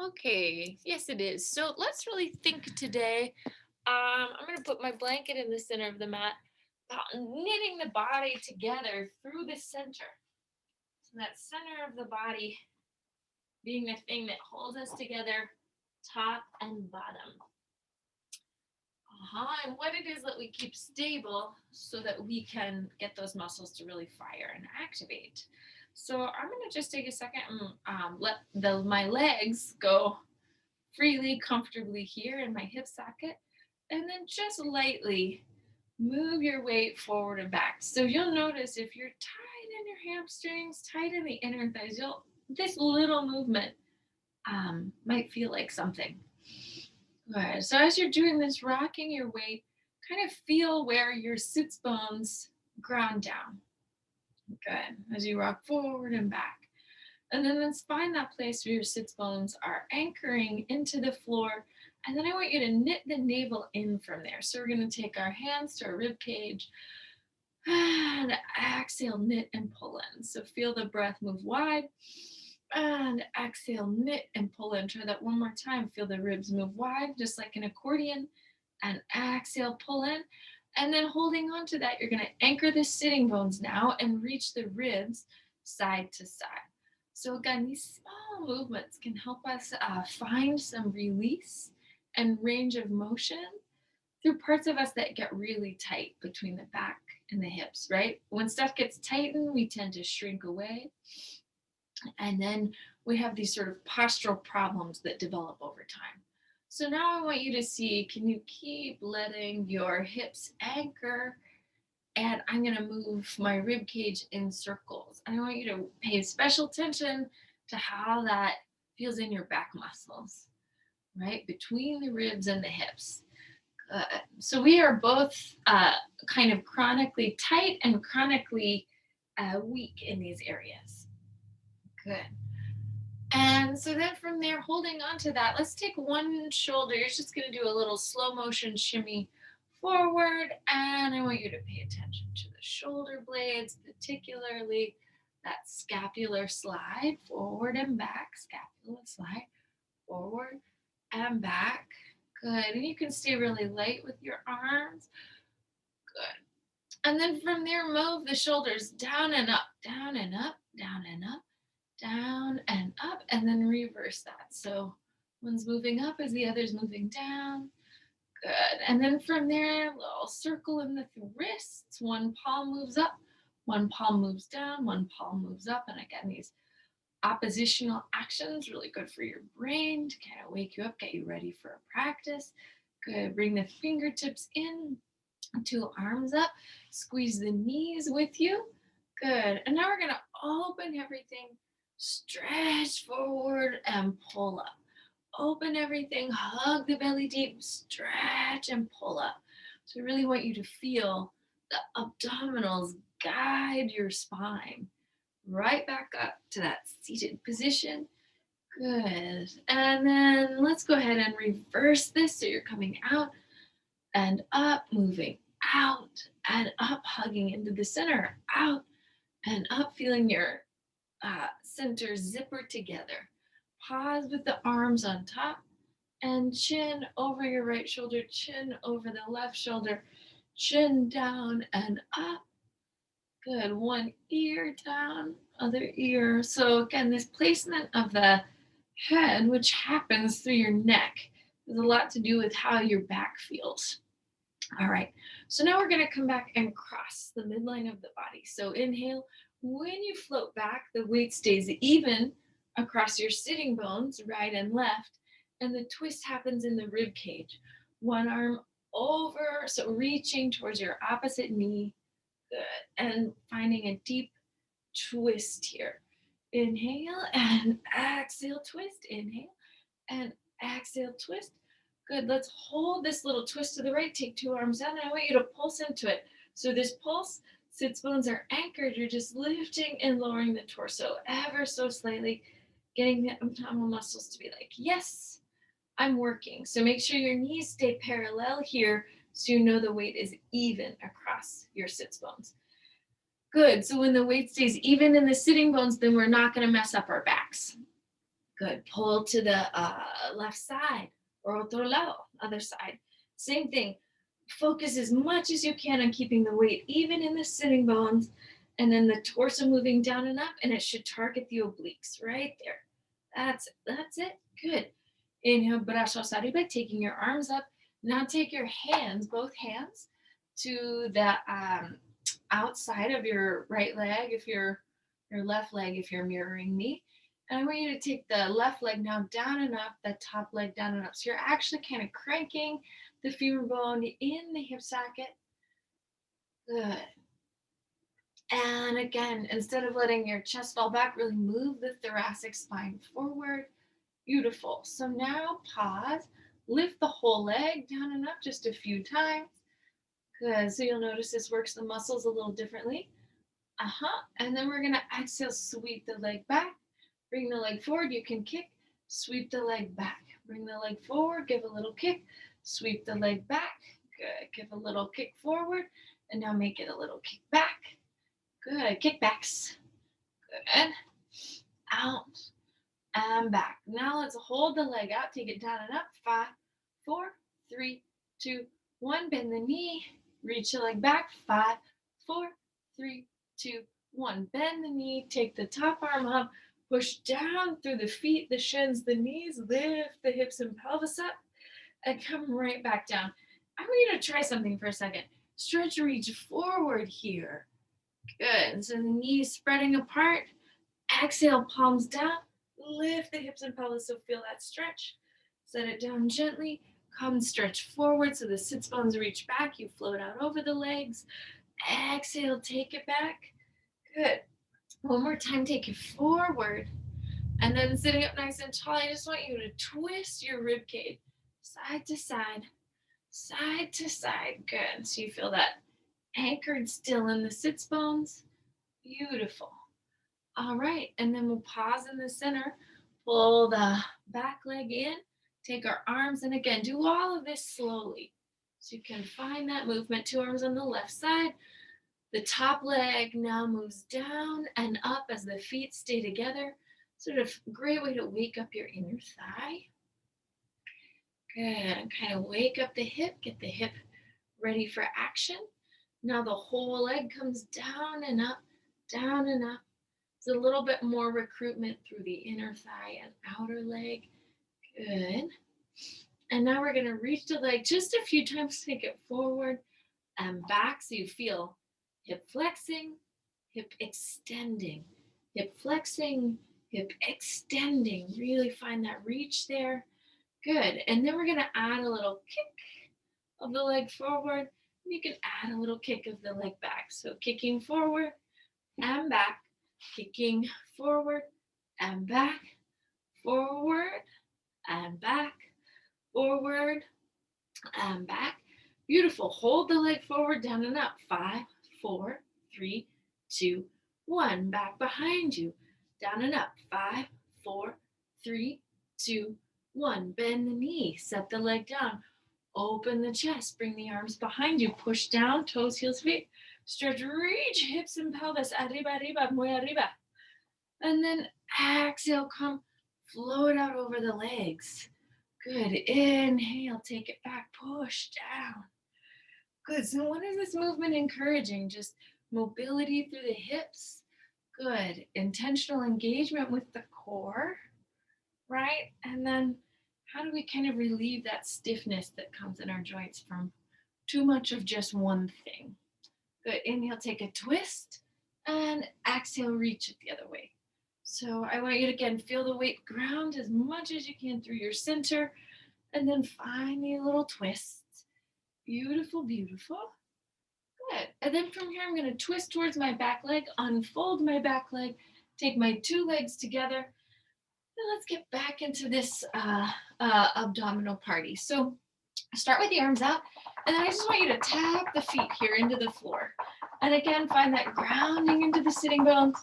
Okay, yes, it is. So let's really think today. I'm going to put my blanket in the center of the mat, about knitting the body together through the center. So that center of the body being the thing that holds us together, top and bottom. And what it is that we keep stable so that we can get those muscles to really fire and activate. So I'm going to just take a second and let my legs go freely, comfortably here in my hip socket, and then just lightly move your weight forward and back. So you'll notice if you're tight in your hamstrings, tight in the inner thighs, this little movement might feel like something. Good. So as you're doing this, rocking your weight, kind of feel where your sits bones ground down. Good. As you rock forward and back. And then let's find that place where your sits bones are anchoring into the floor. And then I want you to knit the navel in from there. So we're going to take our hands to our rib cage and exhale, knit and pull in. So feel the breath move wide and exhale, knit and pull in. Try that one more time. Feel the ribs move wide, just like an accordion, and exhale, pull in. And then holding on to that, you're going to anchor the sitting bones now and reach the ribs side to side. So again, these small movements can help us find some release and range of motion through parts of us that get really tight between the back and the hips, right? When stuff gets tightened, we tend to shrink away. And then we have these sort of postural problems that develop over time. So now I want you to see, can you keep letting your hips anchor? And I'm going to move my rib cage in circles. And I want you to pay special attention to how that feels in your back muscles, right? Between the ribs and the hips. So we are both kind of chronically tight and chronically weak in these areas. Good. And so then from there, holding on to that, let's take one shoulder. You're just going to do a little slow motion shimmy forward. And I want you to pay attention to the shoulder blades, particularly that scapular slide forward and back, scapular slide forward and back. Good. And you can stay really light with your arms. Good. And then from there, move the shoulders down and up, down and up, down and up, down and up, and then reverse that. So one's moving up as the other's moving down. Good. And then from there, a little circle in the wrists. One palm moves up, one palm moves down, one palm moves up. And again, these oppositional actions really good for your brain to kind of wake you up, get you ready for a practice. Good. Bring the fingertips in, two arms up, squeeze the knees with you. Good. And now we're going to open everything, stretch forward and pull up. Open everything, hug the belly deep, stretch and pull up. So I really want you to feel the abdominals guide your spine right back up to that seated position. Good. And then let's go ahead and reverse this. So you're coming out and up, moving out and up, hugging into the center, out and up, feeling your center zipper together. Pause with the arms on top and chin over your right shoulder, chin over the left shoulder, chin down and up. Good. One ear down, other ear. So again, this placement of the head, which happens through your neck, has a lot to do with how your back feels. All right. So now we're going to come back and cross the midline of the body. So inhale. When you float back, the weight stays even across your sitting bones, right and left, and the twist happens in the rib cage. One arm over, so reaching towards your opposite knee. Good. And finding a deep twist here. Inhale and exhale, twist. Inhale and exhale, twist. Good. Let's hold this little twist to the right. Take two arms down, and I want you to pulse into it. So this pulse, sits bones are anchored. You're just lifting and lowering the torso ever so slightly, getting the abdominal muscles to be like, yes, I'm working. So make sure your knees stay parallel here so you know the weight is even across your sits bones. Good. So when the weight stays even in the sitting bones, then we're not going to mess up our backs. Good. Pull to the left side or otro lado, other side. Same thing. Focus as much as you can on keeping the weight even in the sitting bones, and then the torso moving down and up, and it should target the obliques right there. That's it. Good. Inhale, brazos arriba, taking your arms up. Now take your hands, both hands, to the outside of your right leg, if your left leg, if you're mirroring me. And I want you to take the left leg now down and up, the top leg down and up. So you're actually kind of cranking the femur bone in the hip socket. Good. And again, instead of letting your chest fall back, really move the thoracic spine forward. Beautiful. So now pause, lift the whole leg down and up just a few times. Good. So you'll notice this works the muscles a little differently. And then we're going to exhale, sweep the leg back, bring the leg forward. You can kick, sweep the leg back, bring the leg forward, give a little kick, sweep the leg back. Good. Give a little kick forward, and now make it a little kick back. Good. Kickbacks. Good. Out and back. Now let's hold the leg out. Take it down and up. 5, 4, 3, 2, 1. Bend the knee. Reach the leg back. 5, 4, 3, 2, 1. Bend the knee. Take the top arm up. Push down through the feet, the shins, the knees. Lift the hips and pelvis up. And come right back down. I want you to try something for a second. Stretch, reach forward here. Good. So the knees spreading apart. Exhale, palms down. Lift the hips and pelvis, so feel that stretch. Set it down gently. Come stretch forward so the sits bones reach back. You float out over the legs. Exhale, take it back. Good. One more time, take it forward. And then sitting up nice and tall, I just want you to twist your rib cage side to side, side to side. Good. So you feel that anchored still in the sits bones. Beautiful. All right, and then we'll pause in the center, pull the back leg in, take our arms, and again, do all of this slowly. So you can find that movement, 2 arms on the left side. The top leg now moves down and up as the feet stay together. Sort of great way to wake up your inner thigh. Good, and kind of wake up the hip, get the hip ready for action. Now the whole leg comes down and up, down and up. It's a little bit more recruitment through the inner thigh and outer leg. Good. And now we're going to reach the leg just a few times, take it forward and back so you feel hip flexing, hip extending, hip flexing, hip extending. Really find that reach there. Good. And then we're going to add a little kick of the leg forward. You can add a little kick of the leg back. So kicking forward and back. Kicking forward and back, forward and back, forward and back. Beautiful. Hold the leg forward, down and up. 5, 4, 3, 2, 1. Back behind you. Down and up. 5, 4, 3, 2, 1. Bend the knee. Set the leg down. Open the chest. Bring the arms behind you. Push down. Toes, heels, feet. Stretch, reach, hips and pelvis, arriba, arriba, muy arriba. And then exhale, come float out over the legs. Good, inhale, take it back, push down. Good, so what is this movement encouraging? Just mobility through the hips. Good, intentional engagement with the core, right? And then how do we kind of relieve that stiffness that comes in our joints from too much of just one thing? Good. Inhale, take a twist, and exhale, reach it the other way. So I want you to, again, feel the weight ground as much as you can through your center, and then find the little twists. Beautiful, beautiful. Good. And then from here, I'm going to twist towards my back leg, unfold my back leg, take my 2 legs together, and let's get back into this abdominal party. So start with the arms out, and then I just want you to tap the feet here into the floor. And again, find that grounding into the sitting bones,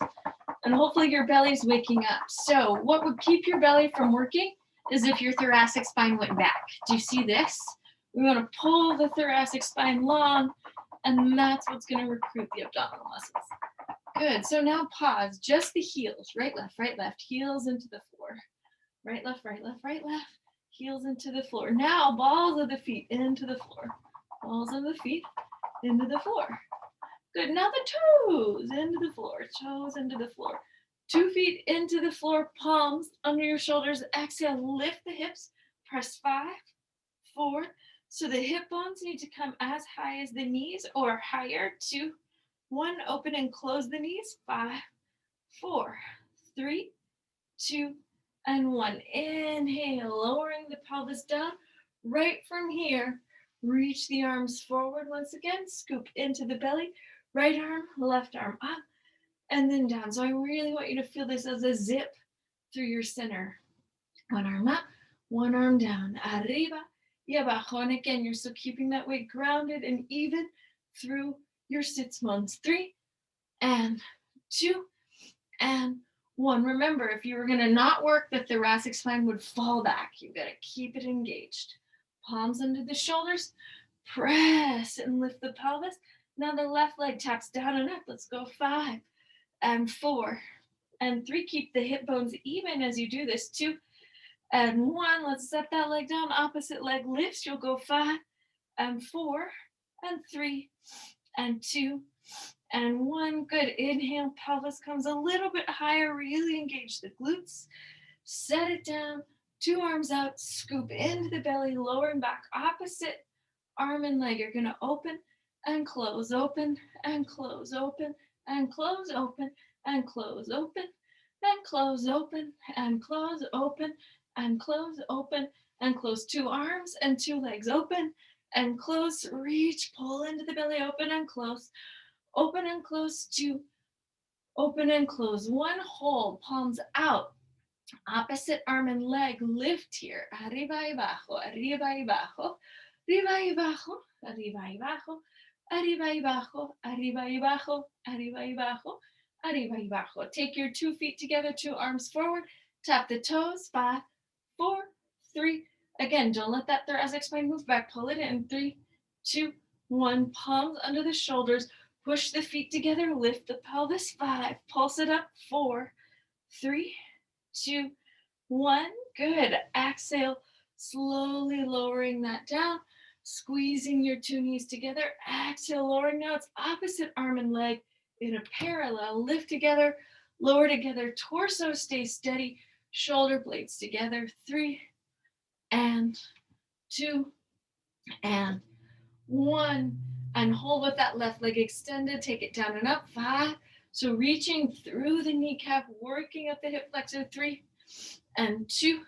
and hopefully your belly's waking up. So what would keep your belly from working is if your thoracic spine went back. Do you see this? We want to pull the thoracic spine long, and that's what's going to recruit the abdominal muscles. Good. So now pause, just the heels, right, left, heels into the floor. Right, left, right, left, right, left. Heels into the floor. Now balls of the feet into the floor. Balls of the feet into the floor. Good. Now the toes into the floor. Toes into the floor. 2 feet into the floor. Palms under your shoulders. Exhale. Lift the hips. Press 5, 4. So the hip bones need to come as high as the knees or higher. 2, 1. Open and close the knees. 5, 4, 3, 2, and 1. Inhale, lowering the pelvis down. Right from here, reach the arms forward once again. Scoop into the belly. Right arm, left arm up, and then down. So I really want you to feel this as a zip through your center. One arm up, one arm down. Arriba y abajo. And again, you're still keeping that weight grounded and even through your sits bones. 3 and 2 and 1. Remember, if you were going to not work, the thoracic spine would fall back. You've got to keep it engaged. Palms under the shoulders. Press and lift the pelvis. Now the left leg taps down and up. Let's go. 5 and 4 and 3. Keep the hip bones even as you do this. 2 and 1. Let's set that leg down. Opposite leg lifts. You'll go 5 and 4 and 3 and 2 and 1. Good. Inhale, pelvis comes a little bit higher. Really engage the glutes. Set it down. 2 arms out. Scoop into the belly, lowering back. Opposite arm and leg. You're going to open and close, open and close, open and close, open and close, open and close, open and close, open and close, open and close. 2 arms and 2 legs. Open and close. Reach, pull into the belly, open and close. Open and close. 2, open and close. 1, hold, palms out. Opposite arm and leg, lift here. Arriba y abajo, arriba y abajo, arriba y abajo, arriba y abajo, arriba y abajo, arriba y abajo, arriba y abajo, arriba y abajo. Take your 2 feet together, 2 arms forward. Tap the toes. 5, 4, 3. Again, don't let that thoracic spine move back. Pull it in. 3, 2, 1. Palms under the shoulders. Push the feet together. Lift the pelvis. 5. Pulse it up. 4, 3, 2, 1. Good. Exhale, slowly lowering that down, squeezing your 2 knees together. Exhale, lowering. Now it's opposite arm and leg in a parallel. Lift together, lower together. Torso stays steady. Shoulder blades together. 3 and 2 and 1. And hold with that left leg extended. Take it down and up. 5. So reaching through the kneecap, working at the hip flexor. 3 and 2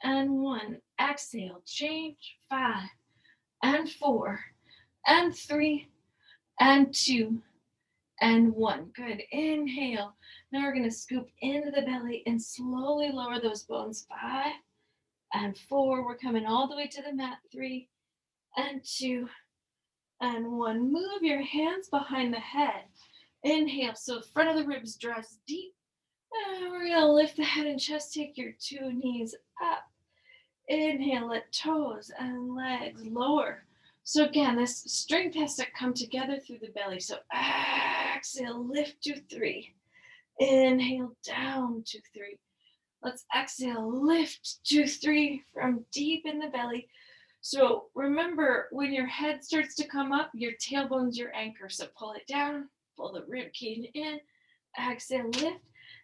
and 1. Exhale, change. 5 and 4 and 3 and 2 and 1. Good. Inhale. Now we're going to scoop into the belly and slowly lower those bones. 5 and 4. We're coming all the way to the mat. 3 and 2 and 1. Move your hands behind the head. Inhale. So front of the ribs draws deep. And we're going to lift the head and chest. Take your 2 knees up. Inhale, let toes and legs lower. So again, this strength has to come together through the belly. So exhale, lift to 3. Inhale, down to 3. Let's exhale, lift to 3 from deep in the belly. So remember, when your head starts to come up, your tailbone's your anchor. So pull it down, pull the rib cage in, exhale, lift.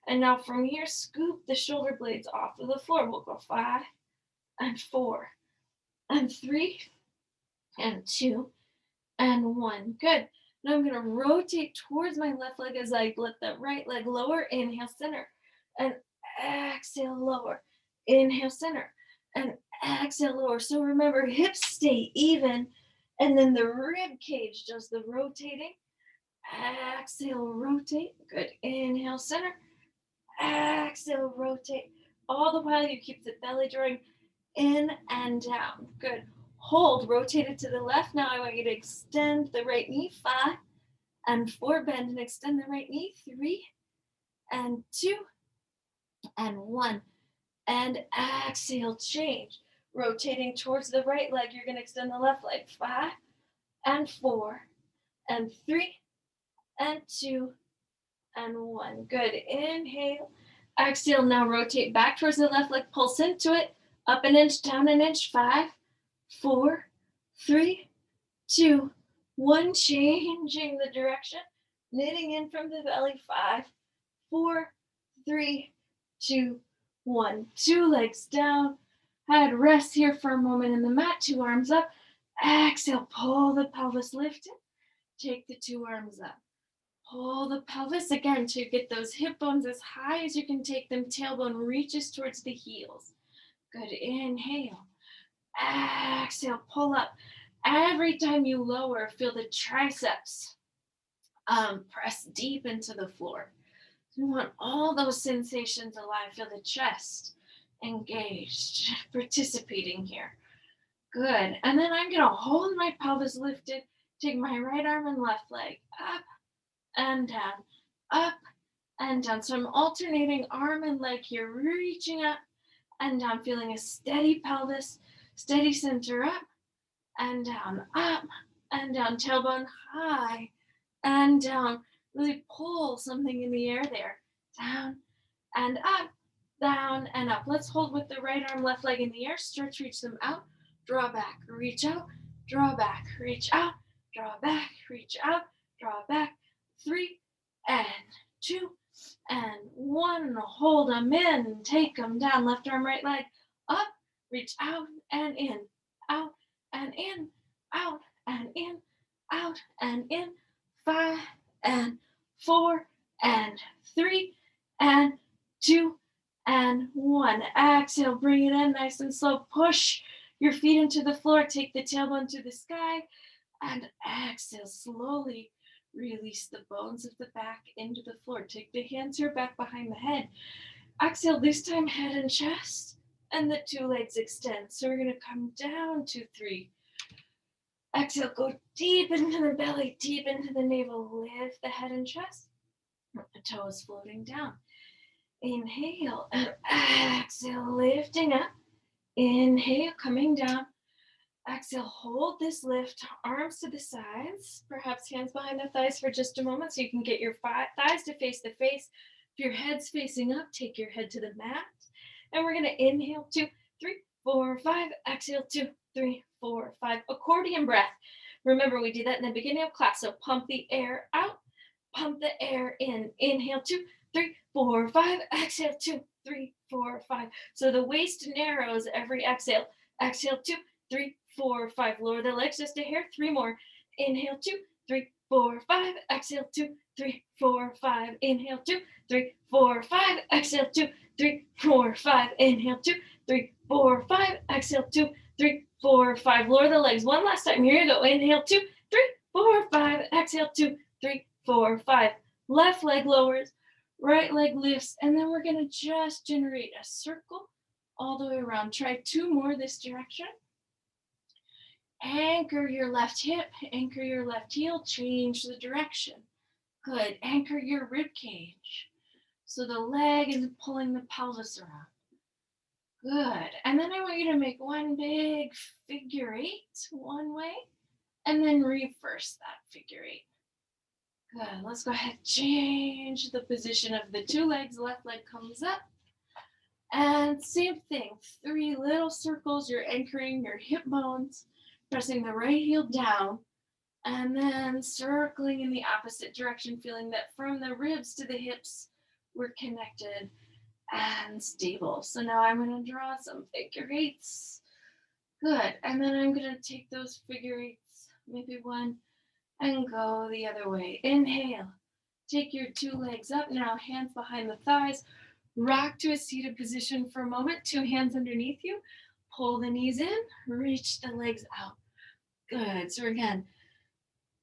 And now from here, scoop the shoulder blades off of the floor. We'll go 5 and 4 and 3 and 2 and 1. Good. Now I'm going to rotate towards my left leg as I let the right leg lower. Inhale, center. And exhale, lower. Inhale, center. And exhale, lower. So remember, hips stay even. And then the rib cage does the rotating. Exhale, rotate. Good. Inhale, center. Exhale, rotate. All the while you keep the belly drawing in and down. Good. Hold, rotate it to the left. Now I want you to extend the right knee. 5 and 4. Bend and extend the right knee. 3 and 2 and 1. And exhale, change. Rotating towards the right leg. You're going to extend the left leg. 5 and 4 and 3 and 2 and 1. Good. Inhale. Exhale, now rotate back towards the left leg, pulse into it. Up an inch, down an inch. 5, 4, 3, 2, 1. Changing the direction. Knitting in from the belly. 5, 4, 3, 2, 1. 2 legs down. Head rest here for a moment in the mat. 2 arms up. Exhale, pull the pelvis, lift it. Take the 2 arms up. Pull the pelvis again to get those hip bones as high as you can take them. Tailbone reaches towards the heels. Good. Inhale. Exhale. Pull up. Every time you lower, feel the triceps press deep into the floor. You want all those sensations alive. Feel the chest engaged, participating here. Good. And then I'm going to hold my pelvis lifted. Take my right arm and left leg up and down, up and down. So I'm alternating arm and leg here, reaching up and down, feeling a steady pelvis, steady center, up and down, up and down, tailbone high and down. Really pull something in the air there. Down and up, down and up. Let's hold with the right arm, left leg in the air. Stretch, reach them out, draw back, reach out, draw back, reach out, draw back, reach out, draw back. 3 and 2 and 1. Hold them in, take them down. Left arm, right leg up, reach out and in, out and in, out and in, out and in. 5 and 4 and 3 and 2 and 1. Exhale, bring it in nice and slow. Push your feet into the floor. Take the tailbone to the sky and exhale slowly. Release the bones of the back into the floor. Take the hands here back behind the head. Exhale, this time head and chest, and the 2 legs extend. So we're going to come down, 2, 3. Exhale, go deep into the belly, deep into the navel. Lift the head and chest. The toes floating down. Inhale and exhale, lifting up. Inhale, coming down. Exhale, hold this lift, arms to the sides, perhaps hands behind the thighs for just a moment so you can get your thighs to face the face. If your head's facing up, take your head to the mat. And we're going to inhale, 2, 3, 4, 5. Exhale, 2, 3, 4, 5. Accordion breath. Remember, we did that in the beginning of class. So pump the air out, pump the air in. Inhale, 2, 3, 4, 5. Exhale, 2, 3, 4, 5. So the waist narrows every exhale. Exhale, 2, 3, 4, 5. Lower the legs just a hair. 3 more. Inhale, 2, 3, 4, 5. Exhale, 2, 3, 4, 5. Inhale, 2, 3, 4, 5. Exhale, 2, 3, 4, 5. Inhale, 2, 3, 4, 5. Exhale, 2, 3, 4, 5. Lower the legs one last time. Here you go. Inhale, 2, 3, 4, 5. Exhale, 2, 3, 4, 5. Left leg lowers, right leg lifts, and then we're going to just generate a circle all the way around. Try 2 more this direction. Anchor your left hip, anchor your left heel, change the direction. Good. Anchor your rib cage. So the leg is pulling the pelvis around. Good. And then I want you to make one big figure 8 one way, and then reverse that figure 8. Good. Let's go ahead. Change the position of the 2 legs. Left leg comes up. And same thing. 3 little circles. You're anchoring your hip bones. Pressing the right heel down, and then circling in the opposite direction, feeling that from the ribs to the hips, we're connected and stable. So now I'm going to draw some figure 8s. Good. And then I'm going to take those figure 8s, maybe one, and go the other way. Inhale. Take your 2 legs up. Now hands behind the thighs. Rock to a seated position for a moment. 2 hands underneath you. Pull the knees in, reach the legs out. Good. So again,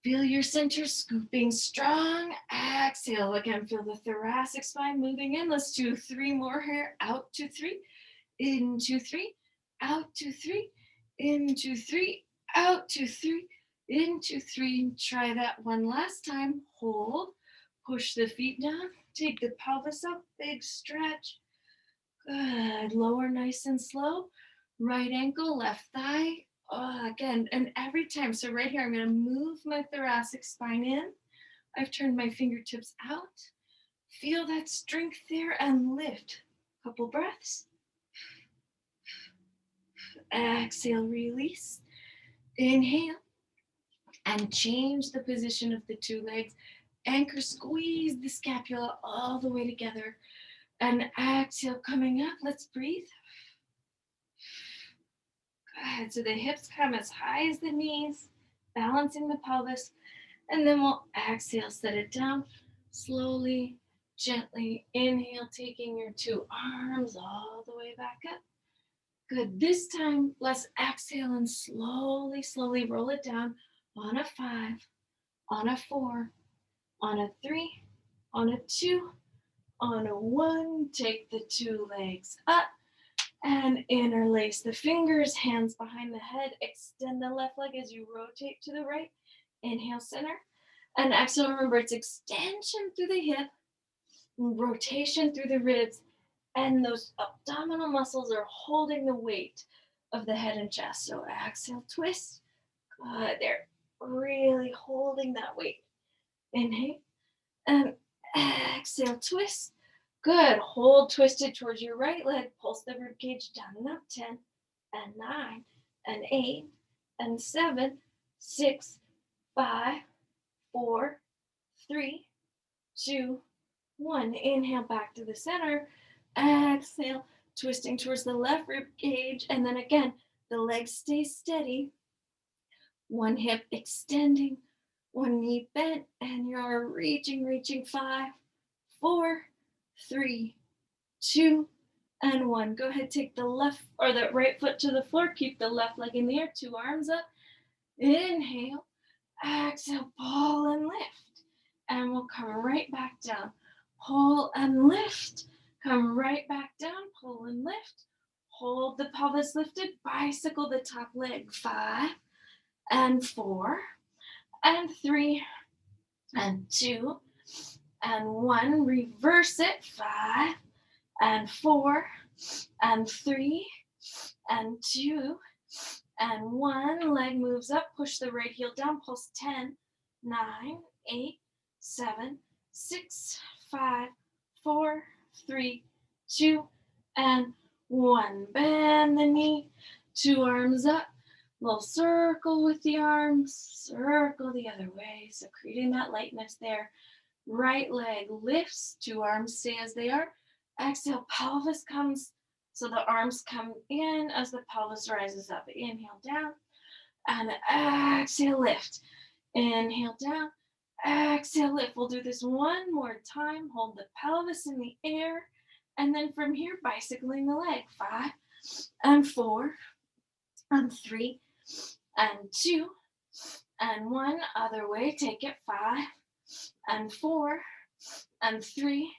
feel your center scooping strong. Exhale. Again, feel the thoracic spine moving in. Let's do 3 more here. Out, 2, 3. In, 2, 3. Out, 2, 3. In, 2, 3. Out, 2, 3. In, 2, 3. Try that one last time. Hold. Push the feet down. Take the pelvis up. Big stretch. Good. Lower nice and slow. Right ankle, left thigh. Again, and every time. So right here, I'm going to move my thoracic spine in. I've turned my fingertips out. Feel that strength there and lift. Couple breaths. Exhale, release. Inhale and change the position of the two legs. Anchor, squeeze the scapula all the way together. And exhale, coming up. Let's breathe. Good. So the hips come as high as the knees, balancing the pelvis. And then we'll exhale, set it down. Slowly, gently inhale, taking your two arms all the way back up. Good. This time, let's exhale and slowly, slowly roll it down on a 5, on a 4, on a 3, on a 2, on a 1. Take the two legs up and interlace the fingers, hands behind the head. Extend the left leg as you rotate to the right. Inhale, center. And exhale, remember it's extension through the hip, rotation through the ribs, and those abdominal muscles are holding the weight of the head and chest. So exhale, twist. Good. They're really holding that weight. Inhale and exhale, twist. Good. Hold twisted towards your right leg. Pulse the rib cage down and up. 10 and 9 and 8 and 7, 6, 5, 4, 3, 2, 1. Inhale back to the center. Exhale, twisting towards the left rib cage. And then again, the legs stay steady. One hip extending, one knee bent, and you're reaching. 5, 4, 3, 2, and 1. Go ahead, take the left or the right foot to the floor. Keep the left leg in the air, two arms up. Inhale, exhale, pull and lift. And we'll come right back down. Pull and lift. Come right back down, pull and lift. Hold the pelvis lifted, bicycle the top leg. 5 and 4 and 3 and 2 and 1. Reverse it. 5 and 4 and 3 and 2 and 1. Leg moves up. Push the right heel down. Pulse 10, 9, 8, 7, 6, 5, 4, 3, 2, and 1. Bend the knee. Two arms up. Little circle with the arms. Circle the other way. So creating that lightness there. Right leg lifts. Two arms stay as they are. Exhale, pelvis comes. So the arms come in as the pelvis rises up. Inhale down. And exhale, lift. Inhale down. Exhale, lift. We'll do this one more time. Hold the pelvis in the air. And then from here, bicycling the leg. 5 and 4 and 3 and 2 and 1. Other way. Take it. 5 and 4 and 3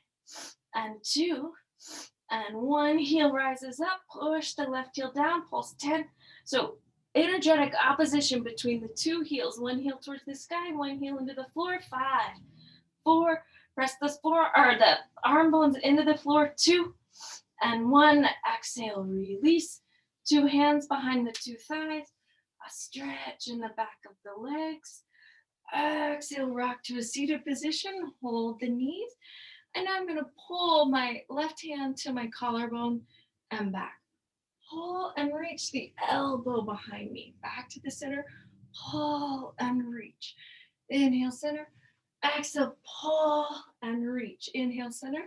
and 2 and 1. Heel rises up. Push the left heel down. Pulse 10. So energetic opposition between the two heels. One heel towards the sky, one heel into the floor. 5, 4. Press the arm bones into the floor. 2 and 1. Exhale, release. Two hands behind the two thighs. A stretch in the back of the legs. Exhale, rock to a seated position. Hold the knees. And I'm going to pull my left hand to my collarbone and back. Pull and reach the elbow behind me. Back to the center. Pull and reach. Inhale, center. Exhale, pull and reach. Inhale, center.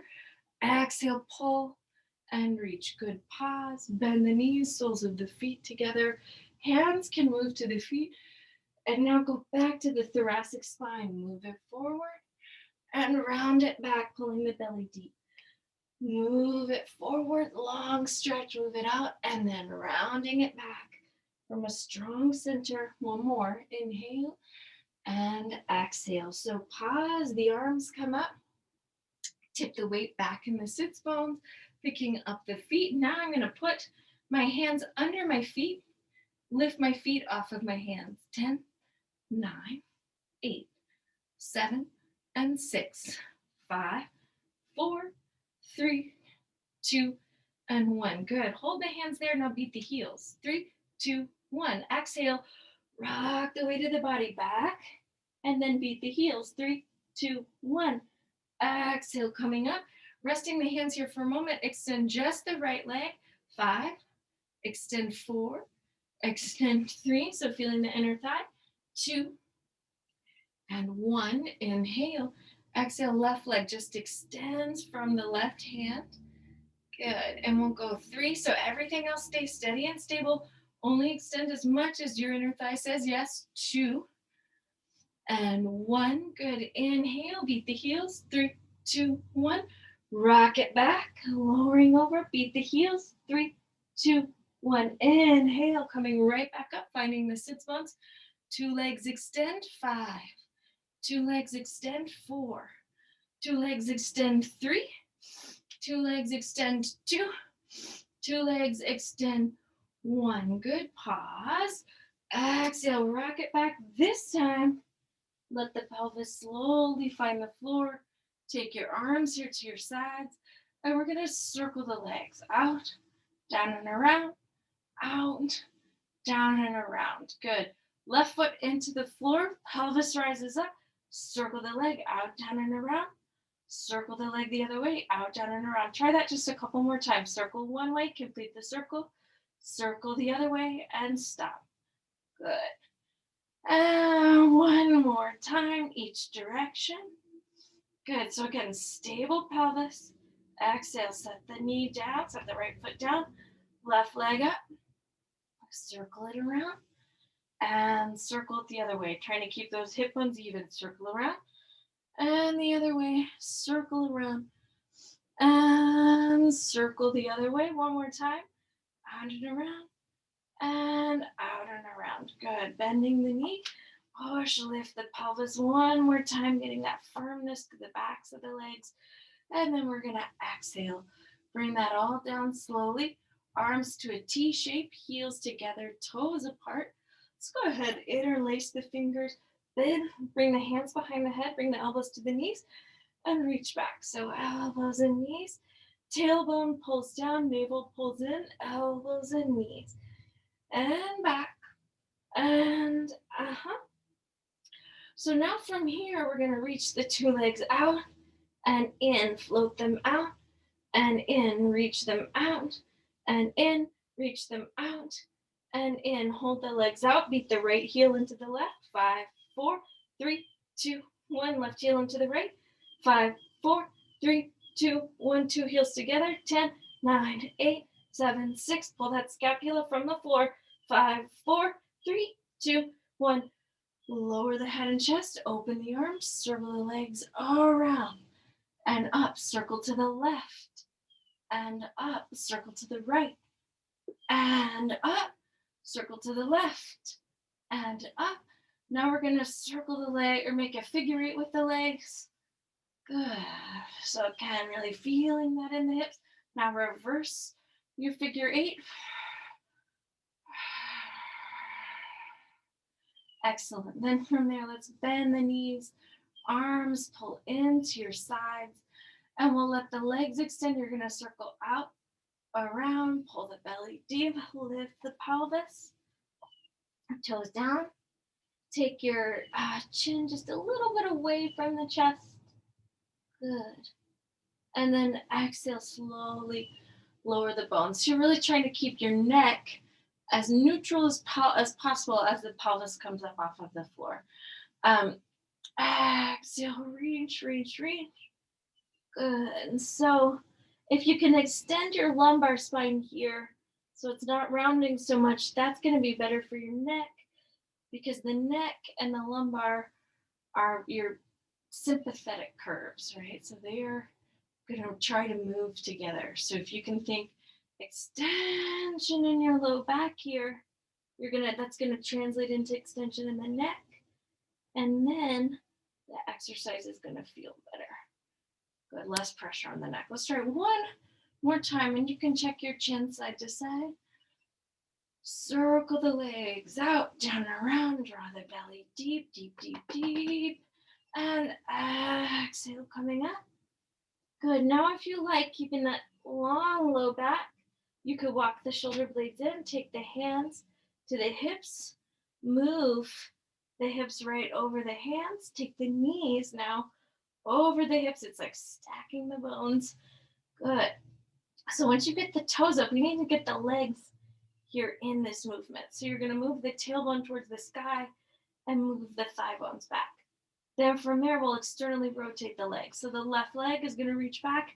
Exhale, pull and reach. Good. Pause. Bend the knees, soles of the feet together. Hands can move to the feet. And now go back to the thoracic spine. Move it forward and round it back, pulling the belly deep. Move it forward, long stretch, move it out, and then rounding it back from a strong center. One more. Inhale and exhale. So pause, the arms come up. Tip the weight back in the sits bones, picking up the feet. Now I'm going to put my hands under my feet, lift my feet off of my hands. 10, 9, 8, 7, and 6, 5, 4, 3, 2, and 1. Good. Hold the hands there. Now beat the heels. 3, 2, 1. Exhale. Rock the weight of the body back. And then beat the heels. 3, 2, 1. Exhale, coming up. Resting the hands here for a moment. Extend just the right leg. 5. Extend 4. Extend 3. So feeling the inner thigh. 2. And 1. Inhale. Exhale, left leg just extends from the left hand. Good. And we'll go 3. So everything else stays steady and stable. Only extend as much as your inner thigh says yes. 2. And 1. Good. Inhale. Beat the heels. 3, 2, 1. Rock it back. Lowering over. Beat the heels. 3, 2, 1. Inhale. Coming right back up. Finding the sits bones. 2 legs extend. 5. 2 legs extend. 4. 2 legs extend. 3. 2 legs extend. 2. 2 legs extend. 1. Good. Pause. Exhale. Rock it back. This time, let the pelvis slowly find the floor. Take your arms here to your sides. And we're going to circle the legs out, down and around, out, down and around. Good. Left foot into the floor. Pelvis rises up. Circle the leg out, down and around. Circle the leg the other way, out, down, and around. Try that just a couple more times. Circle one way, complete the circle. Circle the other way, and stop. Good. And one more time, each direction. Good. So again, stable pelvis. Exhale, set the knee down, set the right foot down. Left leg up. Circle it around. And circle it the other way. Trying to keep those hip bones even. Circle around. And the other way, circle around, and circle the other way. One more time, out and around, and out and around. Good, bending the knee, push, lift the pelvis one more time, getting that firmness to the backs of the legs. And then we're gonna exhale. Bring that all down slowly, arms to a T shape, heels together, toes apart. Let's go ahead, interlace the fingers. Then bring the hands behind the head, bring the elbows to the knees, and reach back. So elbows and knees, tailbone pulls down, navel pulls in, elbows and knees, and back, and So now from here, we're gonna reach the 2 legs out and in, float them out, and in, reach them out, and in, reach them out, and in. Hold the legs out, beat the right heel into the left. 5, 4, 3, 2, 1. Left heel into the right. 5, 4, 3, 2, 1. 2 heels together. 10, 9, 8, 7, 6. Pull that scapula from the floor. 5, 4, 3, 2, 1. Lower the head and chest. Open the arms. Circle the legs around and up. Circle to the left and up. Circle to the right and up. Circle to the left and up. Now we're going to circle the leg or make a figure 8 with the legs. Good. So again, really feeling that in the hips. Now reverse your figure 8. Excellent. Then from there, let's bend the knees, arms pull into your sides, and we'll let the legs extend. You're going to circle out, around, pull the belly deep, lift the pelvis, toes down. Take your chin just a little bit away from the chest. Good. And then exhale, slowly lower the bones. So you're really trying to keep your neck as neutral as possible as the pelvis comes up off of the floor. Exhale, reach, reach, reach. Good. And so if you can extend your lumbar spine here, so it's not rounding so much, that's going to be better for your neck, because the neck and the lumbar are your sympathetic curves, right? So they are going to try to move together. So if you can think extension in your low back here, that's going to translate into extension in the neck. And then the exercise is going to feel better. Good, less pressure on the neck. Let's try one more time, and you can check your chin side to side. Circle the legs out, down and around, draw the belly deep, deep, deep, deep, and exhale, coming up. Good, now if you like, keeping that long low back, you could walk the shoulder blades in, take the hands to the hips, move the hips right over the hands, take the knees now over the hips. It's like stacking the bones. Good. So once you get the toes up, we need to get the legs here in this movement. So you're going to move the tailbone towards the sky and move the thigh bones back. Then from there, we'll externally rotate the leg. So the left leg is going to reach back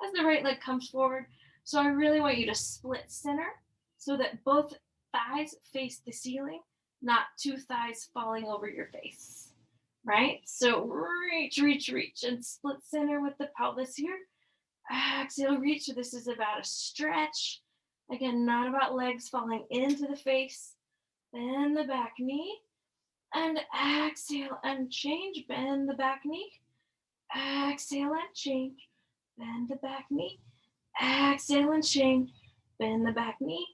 as the right leg comes forward. So I really want you to split center so that both thighs face the ceiling, not two thighs falling over your face, right? So reach, reach, reach, and split center with the pelvis here. Exhale, reach. So this is about a stretch. Again, not about legs falling into the face. Bend the back knee. And exhale and change. Bend the back knee. Exhale and change. Bend the back knee. Exhale and change. Bend the back knee.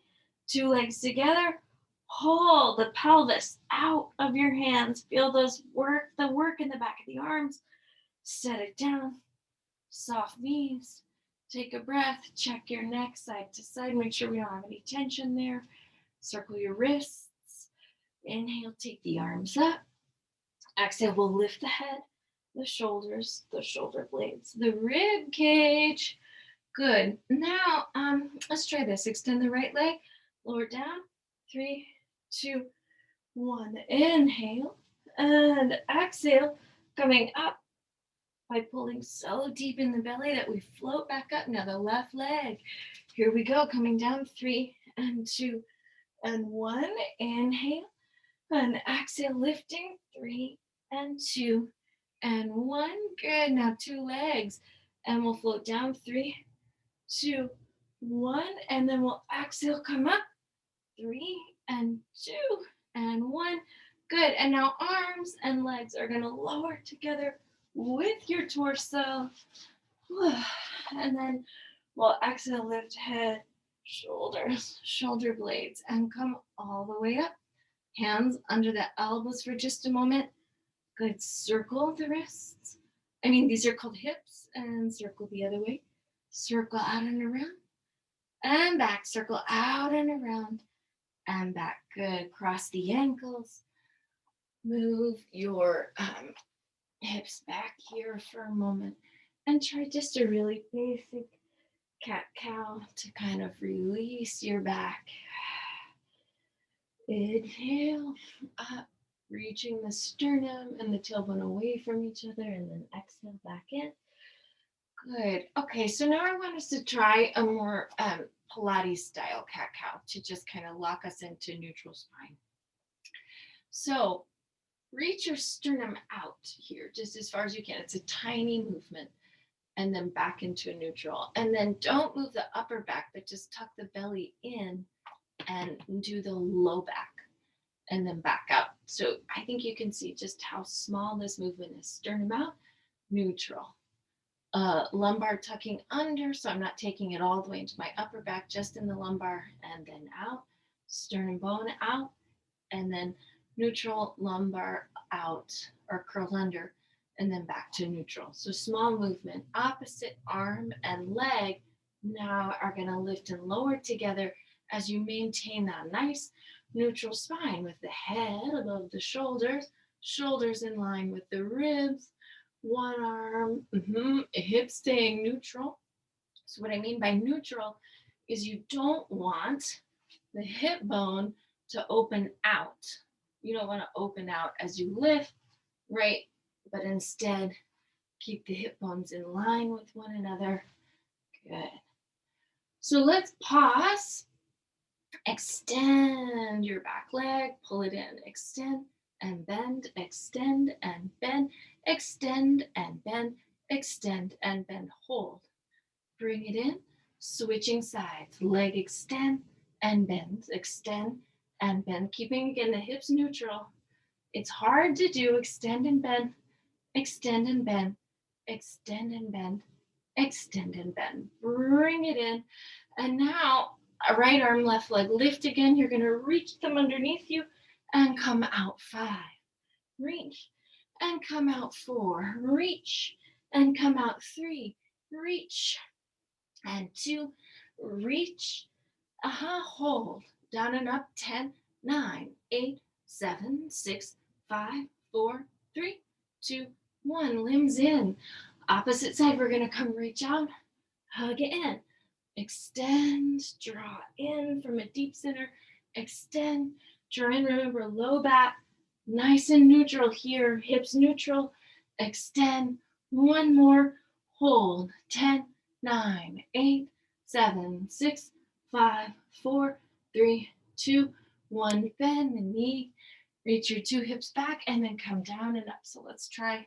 Two legs together. Pull the pelvis out of your hands. Feel the work in the back of the arms. Set it down. Soft knees. Take a breath. Check your neck side to side. Make sure we don't have any tension there. Circle your wrists. Inhale, take the arms up. Exhale, we'll lift the head, the shoulders, the shoulder blades, the rib cage. Good. Now, let's try this. Extend the right leg, lower down. 3, 2, 1. Inhale and exhale, coming up by pulling so deep in the belly that we float back up. Now the left leg. Here we go, coming down. 3 and 2 and 1. Inhale and exhale, lifting. 3 and 2 and 1. Good. Now 2 legs, and we'll float down. 3, 2, 1, and then we'll exhale, come up. 3 and 2 and 1. Good. And now arms and legs are going to lower together with your torso. And then we'll exhale, lift head, shoulders, shoulder blades, and come all the way up. Hands under the elbows for just a moment. Good. Circle the wrists. These are called hips. And circle the other way. Circle out and around. And back. Circle out and around. And back. Good. Cross the ankles. Move your hips back here for a moment. And try just a really basic cat-cow to kind of release your back. Inhale up, reaching the sternum and the tailbone away from each other, and then exhale back in. Good. Okay, so now I want us to try a more Pilates style cat-cow to just kind of lock us into neutral spine. So reach your sternum out here just as far as you can. It's a tiny movement. And then back into a neutral. And then don't move the upper back, but just tuck the belly in and do the low back and then back up. So I think you can see just how small this movement is. Sternum out, neutral. Lumbar tucking under, so I'm not taking it all the way into my upper back, just in the lumbar, and then out. Sternum bone out, and then neutral, lumbar out, or curled under, and then back to neutral. So small movement. Opposite arm and leg now are going to lift and lower together as you maintain that nice neutral spine with the head above the shoulders, shoulders in line with the ribs, one arm, hip staying neutral. So what I mean by neutral is you don't want the hip bone to open out. You don't want to open out as you lift, right? But instead, keep the hip bones in line with one another. Good. So let's pause. Extend your back leg, pull it in. Extend and bend, extend and bend, extend and bend, extend and bend. Hold. Bring it in, switching sides. Leg extend and bend, extend and bend. Keeping, again, the hips neutral. It's hard to do. Extend and bend, extend and bend, extend and bend, extend and bend. Bring it in. And now, a right arm, left leg, lift again. You're going to reach them underneath you and come out. 5. Reach and come out. 4. Reach and come out. 3. Reach and 2. Reach. Hold. Down and up. 10, 9, 8, 7, 6, 5, 4, 3, 2, 1, limbs in. Opposite side, we're gonna come reach out, hug it in. Extend, draw in from a deep center, extend, draw in, remember low back, nice and neutral here, hips neutral, extend, one more, hold, 10, 9, 8, 7, 6, 5, 4, 3, 2, 1, bend the knee, reach your two hips back and then come down and up. So let's try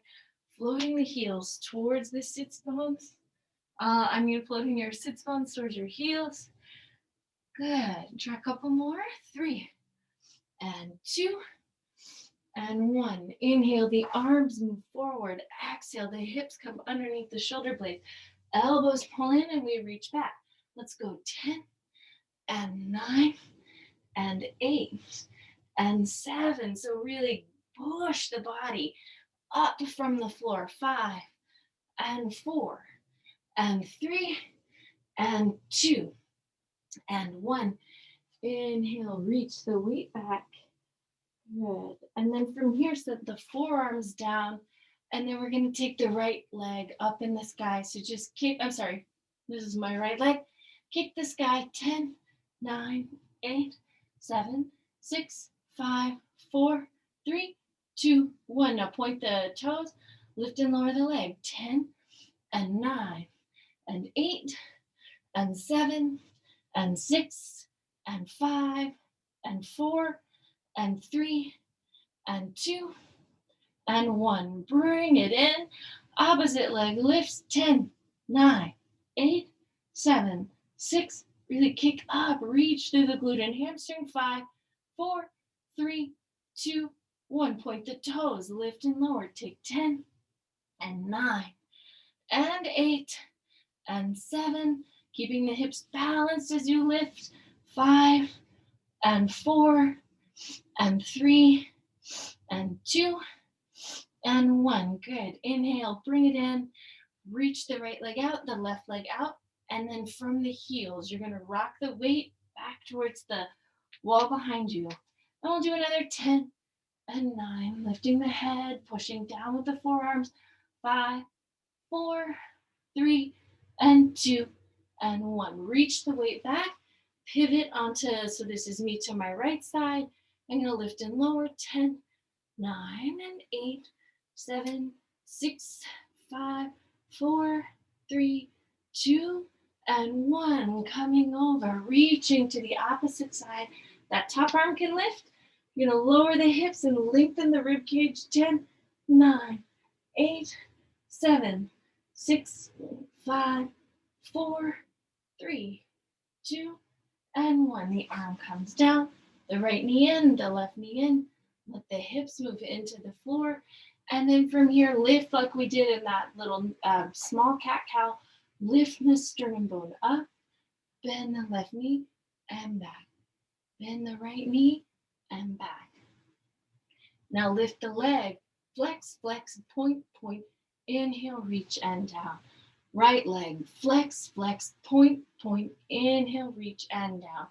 floating the heels towards the sits bones. Floating your sits bones towards your heels. Good. Try a couple more. 3 and 2 and 1. Inhale, the arms move forward. Exhale, the hips come underneath the shoulder blades. Elbows pull in and we reach back. Let's go 10 and 9 and 8 and 7. So really push the body up from the floor. 5 and 4 and 3 and 2 and 1. Inhale, reach the weight back. Good. And then from here, set the forearms down. And then we're going to take the right leg up in the sky. So just kick, this is my right leg. Kick the sky. 10, 9, 8, 7, 6, 5, 4, 3, 2, 1. Now point the toes, lift and lower the leg. 10 and 9 and 8 and 7 and 6 and 5 and 4 and 3 and 2 and 1. Bring it in. Opposite leg lifts. 10, 9, 8, 7, 6. Really kick up. Reach through the glute and hamstring. 5, 4, 3, 2, 1. Point the toes. Lift and lower. Take 10 and 9 and 8 and 7. Keeping the hips balanced as you lift. 5 and 4 and 3 and 2 and 1. Good. Inhale, bring it in. Reach the right leg out, the left leg out. And then from the heels, you're going to rock the weight back towards the wall behind you. And we'll do another 10 and 9. Lifting the head, pushing down with the forearms. 5, 4, 3, and 2, and 1. Reach the weight back. Pivot onto, so this is me to my right side. I'm going to lift and lower. 10, 9, and 8, 7, 6, 5, 4, 3, 2, and 1. Coming over, reaching to the opposite side. That top arm can lift. You're going to lower the hips and lengthen the rib cage. 10, 9, 8, 7, 6, 5, 4, 3, 2, and 1. The arm comes down. The right knee in, the left knee in. Let the hips move into the floor. And then from here, lift like we did in that little small cat-cow. Lift the sternum bone up. Bend the left knee and back. Bend the right knee and back. Now lift the leg. Flex, flex, point, point. Inhale, reach and down. Right leg. Flex, flex, point, point. Inhale, reach and down.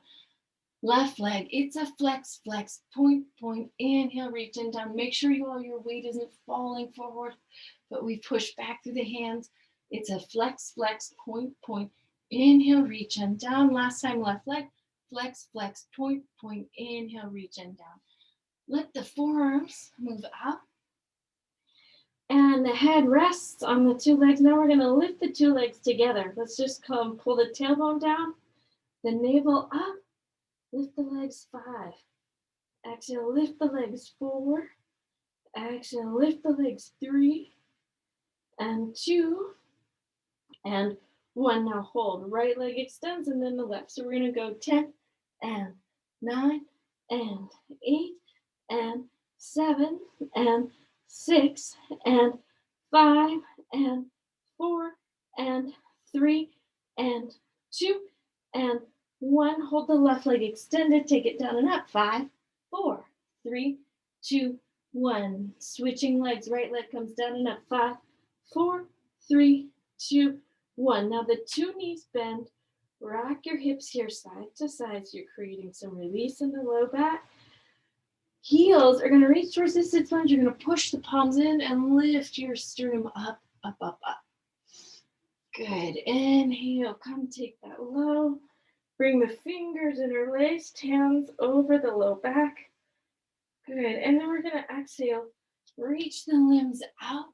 Left leg, it's a flex, flex, point, point. Inhale, reach and down. Make sure all your weight isn't falling forward, but we push back through the hands. It's a flex, flex, point, point. Inhale, reach and down. Last time, left leg, flex, flex, point, point. Inhale, reach and down. Let the forearms move out. And the head rests on the two legs. Now we're going to lift the two legs together. Let's just come pull the tailbone down, the navel up. Lift the legs 5. Exhale, lift the legs 4. Exhale, lift the legs 3 and 2 and 1. Now hold. Right leg extends and then the left. So we're going to go 10 and 9 and 8 and 7 and 6 and 5 and 4 and 3 and 2 and 1. Hold the left leg extended. Take it down and up. 5, 4, 3, 2, 1. Switching legs. Right leg comes down and up. 5, 4, 3, 2, 1. Now the two knees bend. Rock your hips here side to side. So you're creating some release in the low back. Heels are going to reach towards the sit bones. You're going to push the palms in and lift your sternum up, up, up, up. Good. Inhale. Come take that low. Bring the fingers interlaced, hands over the low back. Good. And then we're going to exhale. Reach the limbs out.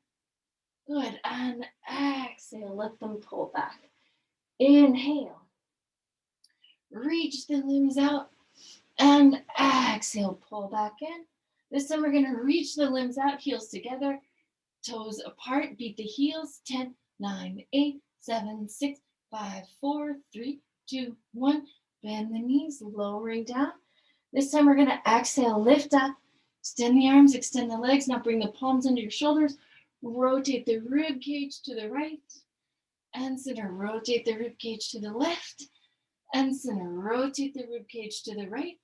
Good. And exhale. Let them pull back. Inhale. Reach the limbs out. And exhale. Pull back in. This time we're going to reach the limbs out, heels together, toes apart, beat the heels. 10, 9, 8, 7, 6, 5, 4, 3, 2, 1. Bend the knees, lowering down. This time we're going to exhale, lift up, extend the arms, extend the legs. Now bring the palms under your shoulders. Rotate the rib cage to the right and center. Rotate the rib cage to the left and center. Rotate the rib cage to the right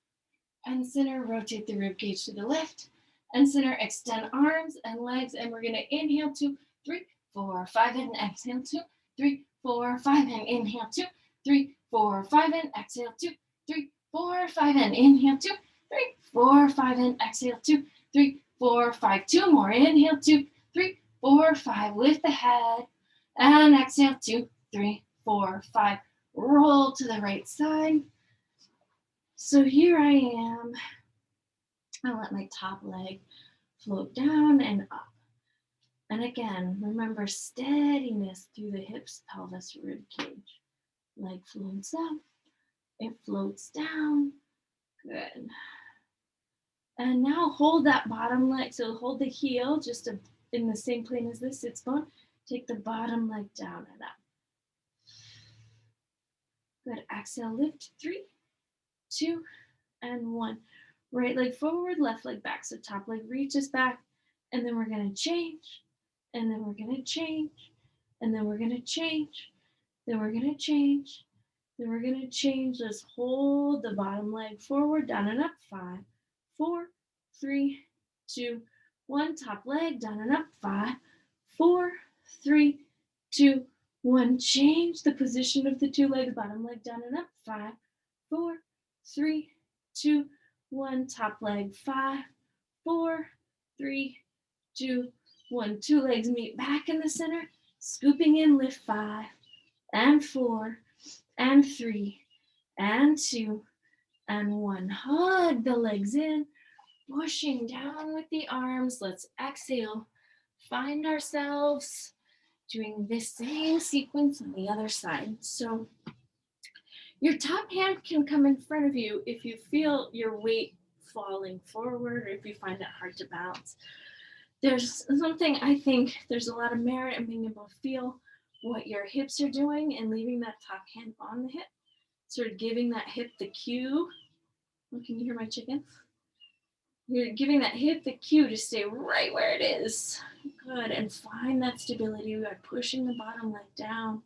and center. Rotate the rib cage to the left and center. Extend arms and legs, and we're going to inhale 2, 3, 4, 5, and exhale 2, 3, 4, 5, and inhale 2, 3, 4, 5, and exhale 2, 3, 4, 5, and inhale 2, 3, 4, 5, and exhale 2, 3, 4, 5. 2 more. Inhale 2, 3, 4, 5. Lift the head and exhale 2, 3, 4, 5. Roll to the right side. So here I am. I let my top leg float down and up. And again, remember steadiness through the hips, pelvis, rib cage. Leg floats up, it floats down. Good. And now hold that bottom leg. So hold the heel just in the same plane as the sits bone. Take the bottom leg down and up. Good. Exhale, lift. 3, 2, and 1. Right leg forward, left leg back. So top leg reaches back, and then we're going to change, and then we're going to change, and then we're going to change, then we're going to change, then we're going to change. Let's hold the bottom leg forward, down and up. 5, 4, 3, 2, 1. Top leg, down and up. 5, 4, 3, 2, 1. Change the position of the two legs, bottom leg down and up. 5, 4, 3, 2, 1. Top leg. 5, 4, 3, 2, 1. Two legs meet back in the center. Scooping in, lift. 5, and 4, and 3, and 2, and 1. Hug the legs in, pushing down with the arms. Let's exhale. Find ourselves doing this same sequence on the other side. So your top hand can come in front of you if you feel your weight falling forward or if you find it hard to balance. There's something, I think there's a lot of merit in being able to feel what your hips are doing and leaving that top hand on the hip, sort of giving that hip the cue. Oh, can you hear my chickens? You're giving that hip the cue to stay right where it is. Good. And find that stability by pushing the bottom leg down,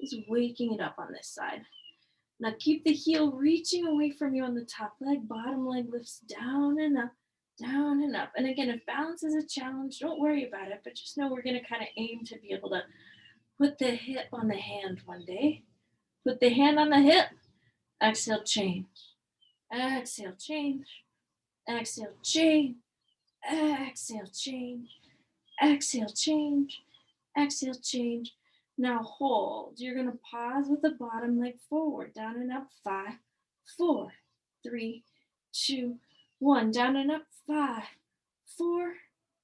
just waking it up on this side. Now keep the heel reaching away from you on the top leg. Bottom leg lifts down and up, down and up. And again, if balance is a challenge, don't worry about it, but just know we're going to kind of aim to be able to put the hip on the hand one day. Put the hand on the hip. Exhale, change. Exhale, change. Exhale, change. Exhale, change. Exhale, change. Exhale, change. Now hold. You're going to pause with the bottom leg forward, down and up. 5, 4, 3, 2, 1. Down and up. 5, 4,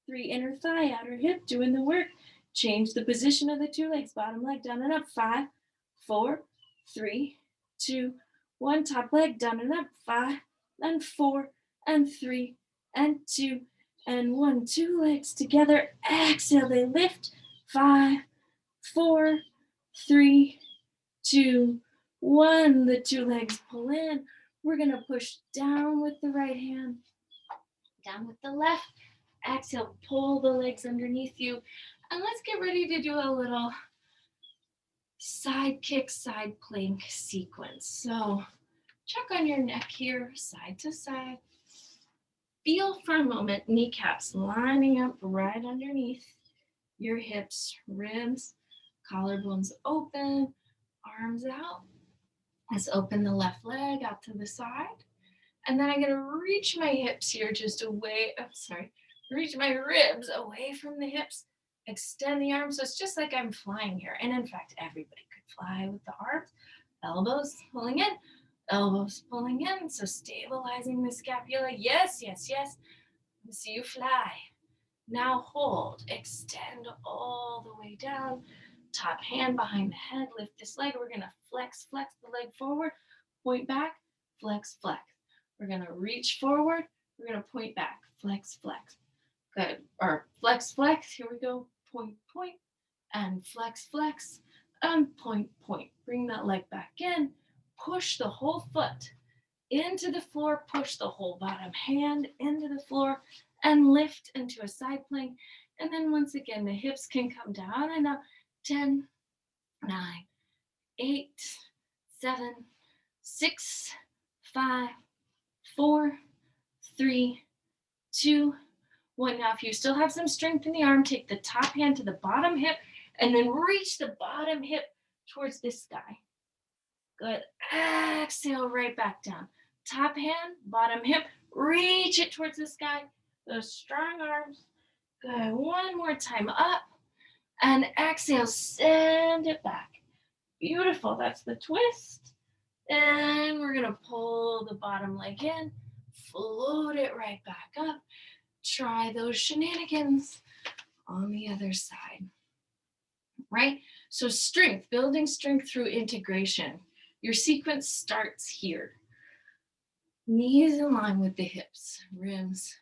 3. Inner thigh, outer hip, doing the work. Change the position of the two legs. Bottom leg, down and up. 5, 4, 3, 2, 1. Top leg, down and up. 5, and 4, and 3, and 2, and 1. Two legs together. Exhale, they lift. 5, 4, 3, 2, 1. The two legs pull in. We're going to push down with the right hand, down with the left. Exhale, pull the legs underneath you. And let's get ready to do a little side kick, side plank sequence. So check on your neck here, side to side. Feel for a moment, kneecaps lining up right underneath your hips, ribs, collarbones open, arms out. Let's open the left leg out to the side And then I'm gonna reach my hips here just away, I'm sorry, reach my ribs away from the hips, extend the arms. So it's just like I'm flying here. And in fact, everybody could fly with the arms, elbows pulling in, elbows pulling in. So stabilizing the scapula. Yes, yes, yes. See you fly. Now hold, extend all the way down, top hand behind the head, lift this leg. We're gonna flex the leg forward, point back, flex. We're gonna reach forward, we're gonna point back, flex. Good, or flex, here we go, point, and flex, and point. Bring that leg back in, push the whole foot into the floor, push the whole bottom hand into the floor, and lift into a side plank. And then once again, the hips can come down and up. 10, 9, 8, 7, 6, 5, 4, 3, 2, 1. Now, if you still have some strength in the arm, take the top hand to the bottom hip and then reach the bottom hip towards the sky. Good. Exhale right back down. Top hand, bottom hip, reach it towards the sky. Those strong arms. Good. One more time up. And exhale, send it back. Beautiful. That's the twist. And we're going to pull the bottom leg in, float it right back up. Try those shenanigans on the other side. Right? So strength, building strength through integration. Your sequence starts here. Knees in line with the hips, ribs,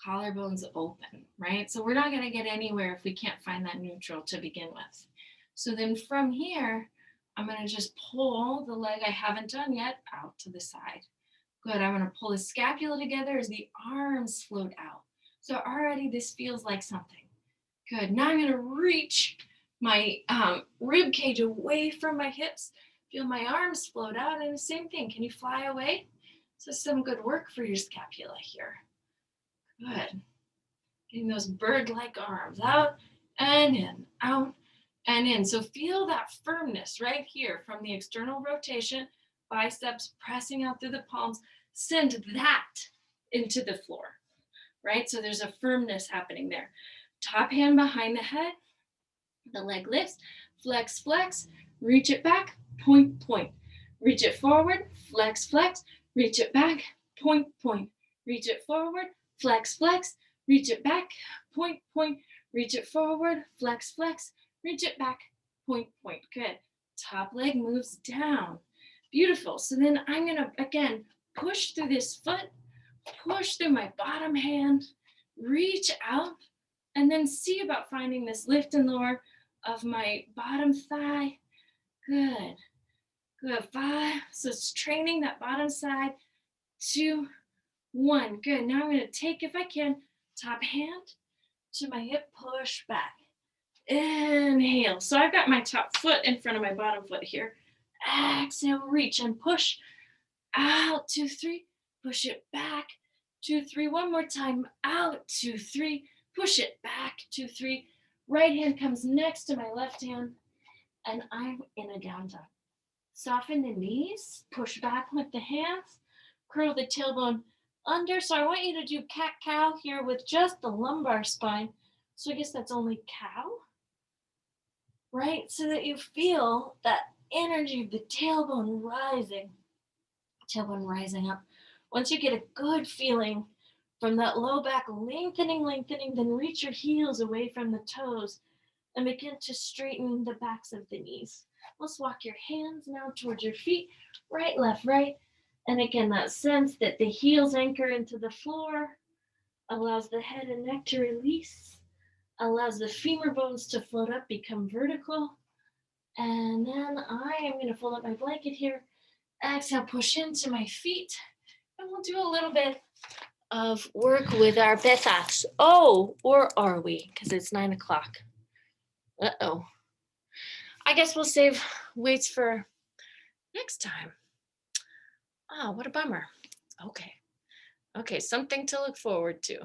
collarbones open, right? So we're not going to get anywhere if we can't find that neutral to begin with. So then from here, I'm going to just pull the leg I haven't done yet out to the side. Good. I'm going to pull the scapula together as the arms float out. So already this feels like something. Good. Now I'm going to reach my rib cage away from my hips. Feel my arms float out, and the same thing. Can you fly away? So some good work for your scapula here. Good. Getting those bird-like arms out and in, out and in. So feel that firmness right here from the external rotation, biceps pressing out through the palms. Send that into the floor, right? So there's a firmness happening there. Top hand behind the head. The leg lifts, flex, reach it back, point. Reach it forward, flex, reach it back, point. Reach it forward, flex, reach it back, point. Reach it forward, flex, reach it back, point. Good. Top leg moves down. Beautiful. So then I'm going to, again, push through this foot, push through my bottom hand, reach out, and then see about finding this lift and lower of my bottom thigh. Good. 5. So it's training that bottom side. 2, 1. Good. Now I'm going to take, if I can, top hand to my hip, push back. Inhale. So I've got my top foot in front of my bottom foot here. Exhale, reach and push out. 2, 3. Push it back. 2, 3. One more time. Out. 2, 3. Push it back. 2, 3. Right hand comes next to my left hand, and I'm in a down dog. Soften the knees, push back with the hands, curl the tailbone under. So I want you to do cat-cow here with just the lumbar spine. So I guess that's only cow, right? So that you feel that energy of the tailbone rising up. Once you get a good feeling from that low back lengthening, then reach your heels away from the toes and begin to straighten the backs of the knees. Let's walk your hands now towards your feet, right, left, right. And again, that sense that the heels anchor into the floor, allows the head and neck to release, allows the femur bones to float up, become vertical. And then I am going to fold up my blanket here. Exhale, push into my feet. And we'll do a little bit of work with our bethas. Oh, or are we? Because it's 9 o'clock. Uh-oh. I guess we'll save weights for next time. Oh, what a bummer. Okay, something to look forward to.